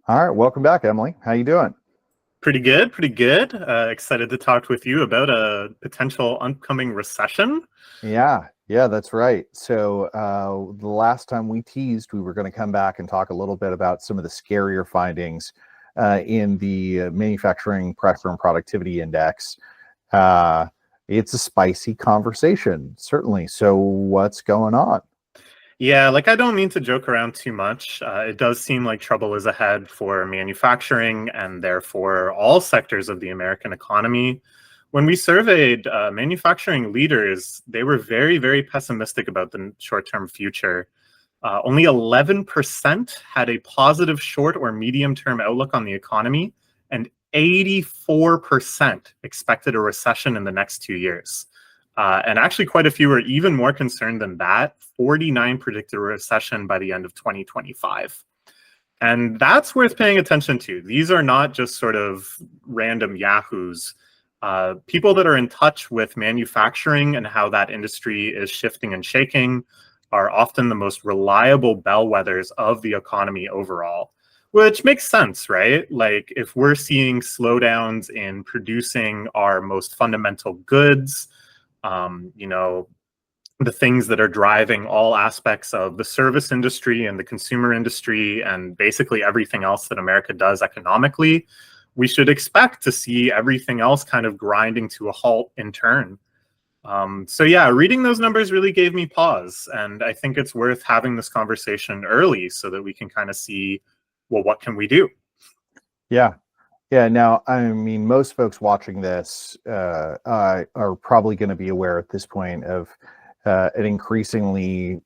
All right, welcome back, Emily. How you doing? Pretty good, pretty good. Excited to talk with you about a potential upcoming recession. Yeah, that's right. So the last time we teased, we were going to come back and talk a little bit about some of the scarier findings in the manufacturing pressure and productivity index. Uh, it's a spicy conversation, certainly. So what's going on? Yeah, I don't mean to joke around too much. It does seem like trouble is ahead for manufacturing and therefore all sectors of the American economy. When we surveyed manufacturing leaders, they were very, very pessimistic about the short-term future. Only 11% had a positive short or medium-term outlook on the economy, and 84% expected a recession in the next 2 years. And actually, quite a few are even more concerned than that. 49 predicted a recession by the end of 2025. And that's worth paying attention to. These are not just sort of random yahoos. People that are in touch with manufacturing and how that industry is shifting and shaking are often the most reliable bellwethers of the economy overall, which makes sense, right? Like if we're seeing slowdowns in producing our most fundamental goods, you know, the things that are driving all aspects of the service industry and the consumer industry and basically everything else that America does economically, we should expect to see everything else kind of grinding to a halt in turn. So yeah, reading those numbers really gave me pause, and I think it's worth having this conversation early so that we can kind of see, well, what can we do? Yeah, yeah. Now, I mean, most folks watching this are probably going to be aware at this point of an increasingly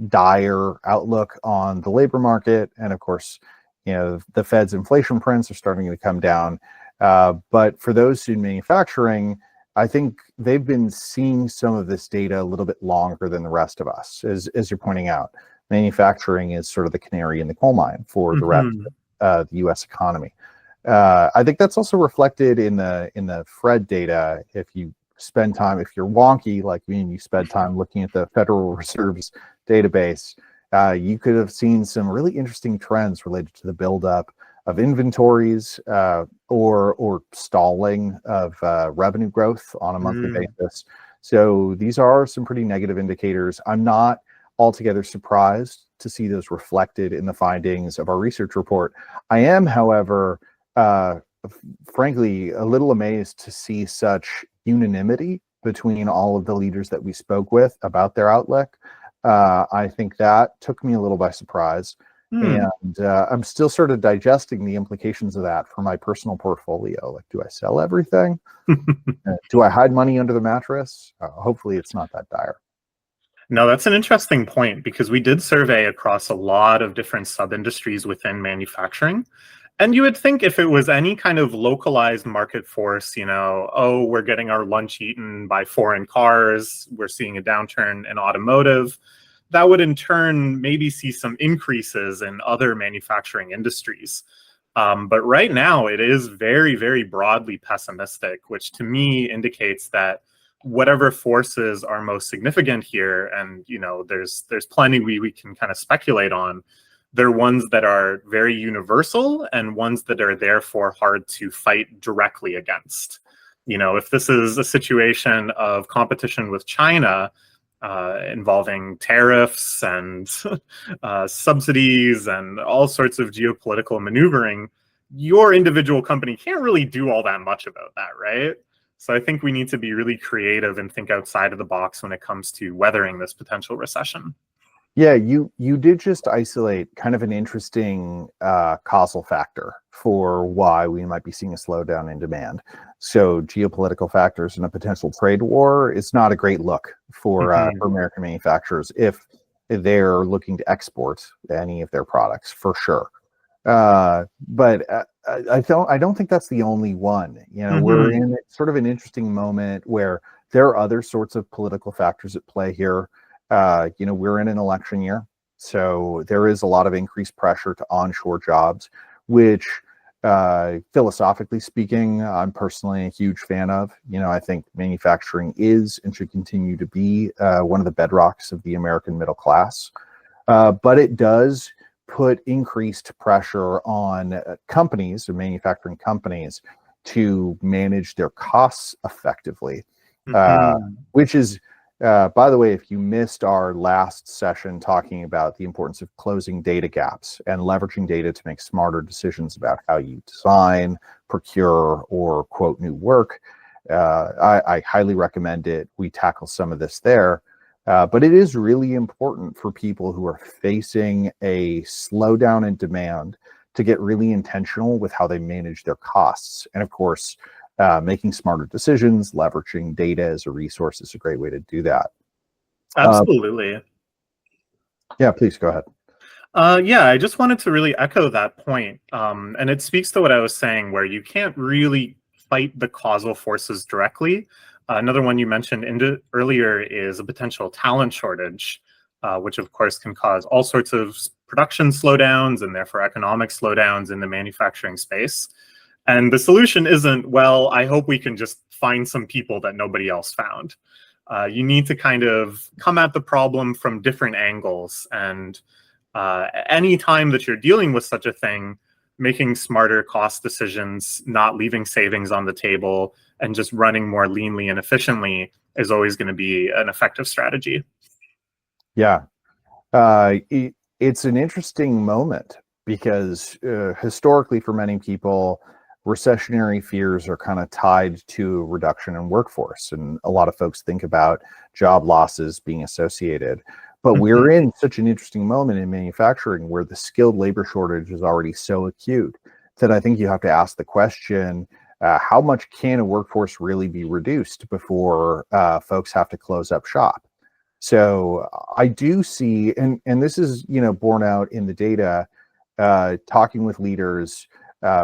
dire outlook on the labor market, and of course, the Fed's inflation prints are starting to come down. But for those in manufacturing, I think they've been seeing some of this data a little bit longer than the rest of us, as you're pointing out. Manufacturing is sort of the canary in the coal mine for the rest Mm-hmm. of the U.S. economy. I think that's also reflected in the Fred data. If you're wonky like me and you spend time looking at the Federal Reserve's database, you could have seen some really interesting trends related to the buildup of inventories or stalling of revenue growth on a monthly basis. So these are some pretty negative indicators. I'm not altogether surprised to see those reflected in the findings of our research report. I am, however, uh, frankly, a little amazed to see such unanimity between all of the leaders that we spoke with about their outlook. I think that took me a little by surprise. Mm-hmm. And I'm still sort of digesting the implications of that for my personal portfolio. Like, do I sell everything? Do I hide money under the mattress? Hopefully, it's not that dire. No, that's an interesting point because we did survey across a lot of different sub-industries within manufacturing. And you would think if it was any kind of localized market force, oh, we're getting our lunch eaten by foreign cars, we're seeing a downturn in automotive, that would in turn maybe see some increases in other manufacturing industries. But right now it is very, very broadly pessimistic, which to me indicates that whatever forces are most significant here, and there's plenty we can kind of speculate on, they're ones that are very universal and ones that are therefore hard to fight directly against. If this is a situation of competition with China involving tariffs and subsidies and all sorts of geopolitical maneuvering, your individual company can't really do all that much about that, right? So I think we need to be really creative and think outside of the box when it comes to weathering this potential recession. Yeah, you did just isolate kind of an interesting causal factor for why we might be seeing a slowdown in demand. So geopolitical factors and a potential trade war is not a great look for American manufacturers if they're looking to export any of their products, for sure. But I don't think that's the only one. We're Mm-hmm. in sort of an interesting moment where there are other sorts of political factors at play here. We're in an election year, so there is a lot of increased pressure to onshore jobs, which, philosophically speaking, I'm personally a huge fan of. I think manufacturing is and should continue to be one of the bedrocks of the American middle class. But it does put increased pressure on companies or manufacturing companies to manage their costs effectively, which is, by the way, if you missed our last session talking about the importance of closing data gaps and leveraging data to make smarter decisions about how you design, procure, or quote new work, I highly recommend it. We tackle some of this there. But it is really important for people who are facing a slowdown in demand to get really intentional with how they manage their costs. And of course, making smarter decisions, leveraging data as a resource is a great way to do that. Absolutely. Yeah, please go ahead. Yeah, I just wanted to really echo that point. And it speaks to what I was saying, where you can't really fight the causal forces directly. Another one you mentioned earlier is a potential talent shortage, which of course can cause all sorts of production slowdowns and therefore economic slowdowns in the manufacturing space. And the solution isn't, well, I hope we can just find some people that nobody else found. You need to kind of come at the problem from different angles. And any time that you're dealing with such a thing, making smarter cost decisions, not leaving savings on the table, and just running more leanly and efficiently is always going to be an effective strategy. Yeah. It's an interesting moment because historically for many people, recessionary fears are kind of tied to a reduction in workforce. And a lot of folks think about job losses being associated. But we're in such an interesting moment in manufacturing where the skilled labor shortage is already so acute that I think you have to ask the question, how much can a workforce really be reduced before folks have to close up shop? So I do see, and this is, borne out in the data, talking with leaders,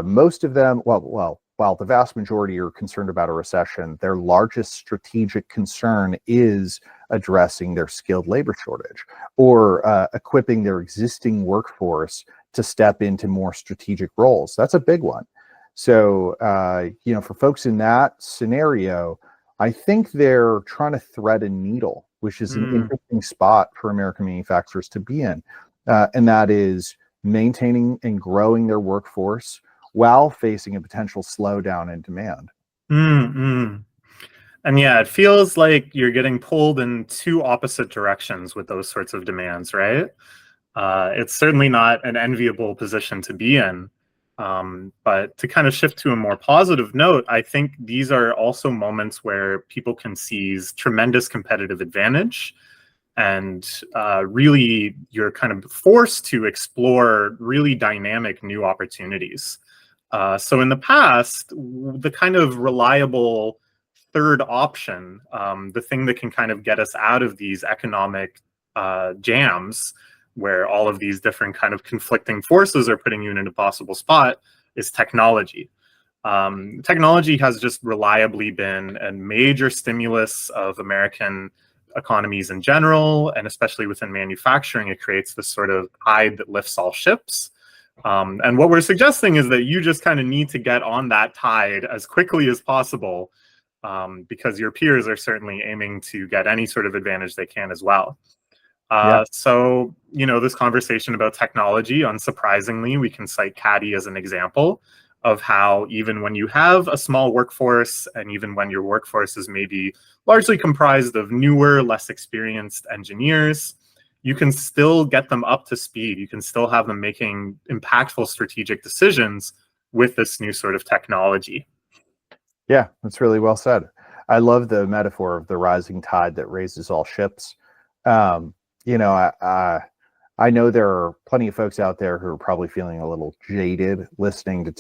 most of them, while the vast majority are concerned about a recession, their largest strategic concern is addressing their skilled labor shortage or equipping their existing workforce to step into more strategic roles. That's a big one. So, for folks in that scenario, I think they're trying to thread a needle, which is an interesting spot for American manufacturers to be in. And that is maintaining and growing their workforce while facing a potential slowdown in demand. And yeah, it feels like you're getting pulled in two opposite directions with those sorts of demands, right? It's certainly not an enviable position to be in. But to kind of shift to a more positive note, I think these are also moments where people can seize tremendous competitive advantage. And really, you're kind of forced to explore really dynamic new opportunities. So in the past, the kind of reliable third option, the thing that can kind of get us out of these economic jams, where all of these different kind of conflicting forces are putting you in an impossible spot, is technology. Technology has just reliably been a major stimulus of American economies in general, and especially within manufacturing. It creates this sort of tide that lifts all ships. And what we're suggesting is that you just kind of need to get on that tide as quickly as possible, because your peers are certainly aiming to get any sort of advantage they can as well. So, this conversation about technology, unsurprisingly, we can cite CADDi as an example of how even when you have a small workforce, and even when your workforce is maybe largely comprised of newer, less experienced engineers, you can still get them up to speed. You can still have them making impactful strategic decisions with this new sort of technology. Yeah, that's really well said. I love the metaphor of the rising tide that raises all ships. I know there are plenty of folks out there who are probably feeling a little jaded listening to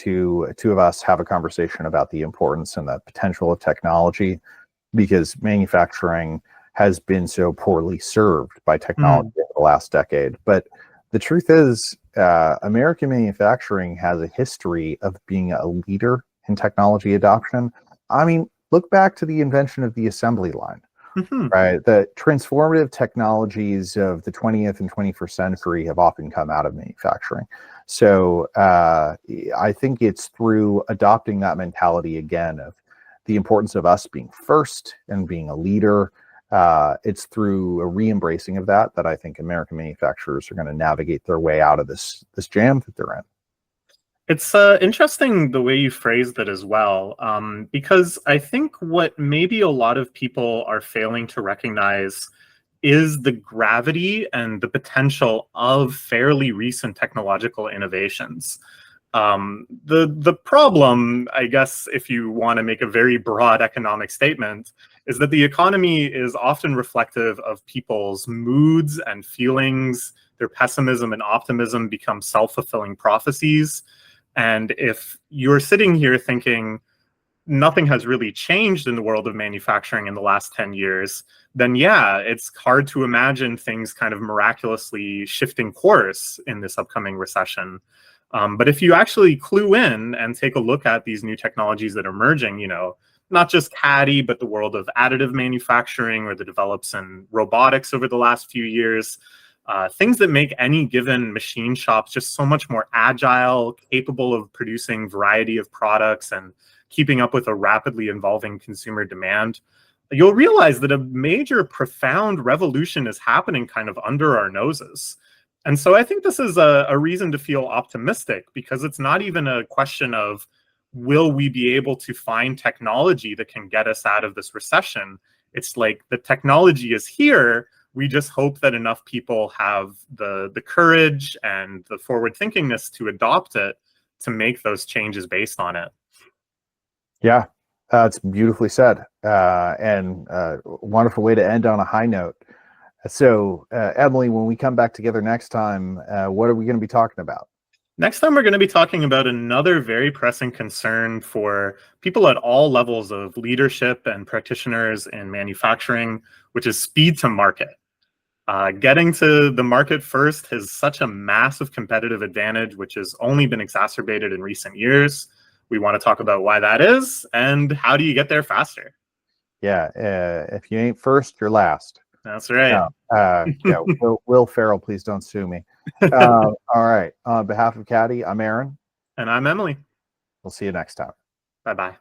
two of us have a conversation about the importance and the potential of technology, because manufacturing has been so poorly served by technology over the last decade. But the truth is, American manufacturing has a history of being a leader in technology adoption. I mean, look back to the invention of the assembly line. Right, the transformative technologies of the 20th and 21st century have often come out of manufacturing. So I think it's through adopting that mentality again of the importance of us being first and being a leader It's through a re-embracing of that I think American manufacturers are going to navigate their way out of this jam that they're in. It's interesting the way you phrased it as well, because I think what maybe a lot of people are failing to recognize is the gravity and the potential of fairly recent technological innovations. The problem, I guess, if you want to make a very broad economic statement, is that the economy is often reflective of people's moods and feelings. Their pessimism and optimism become self-fulfilling prophecies. And if you're sitting here thinking nothing has really changed in the world of manufacturing in the last 10 years, then yeah, it's hard to imagine things kind of miraculously shifting course in this upcoming recession. But if you actually clue in and take a look at these new technologies that are emerging, not just CADDi, but the world of additive manufacturing or the develops in robotics over the last few years, things that make any given machine shop just so much more agile, capable of producing variety of products and keeping up with a rapidly evolving consumer demand, you'll realize that a major, profound revolution is happening kind of under our noses. And so I think this is a reason to feel optimistic, because it's not even a question of, will we be able to find technology that can get us out of this recession? It's like the technology is here. We just hope that enough people have the courage and the forward thinkingness to adopt it, to make those changes based on it. Yeah, it's beautifully said, and wonderful way to end on a high note. So, Emily, when we come back together next time, what are we going to be talking about? Next time, we're going to be talking about another very pressing concern for people at all levels of leadership and practitioners in manufacturing, which is speed to market. Getting to the market first has such a massive competitive advantage, which has only been exacerbated in recent years. We want to talk about why that is and how do you get there faster. Yeah, if you ain't first, you're last. That's right. Yeah, Will Ferrell, please don't sue me. All right. On behalf of CADDi, I'm Aaron. And I'm Emily. We'll see you next time. Bye-bye.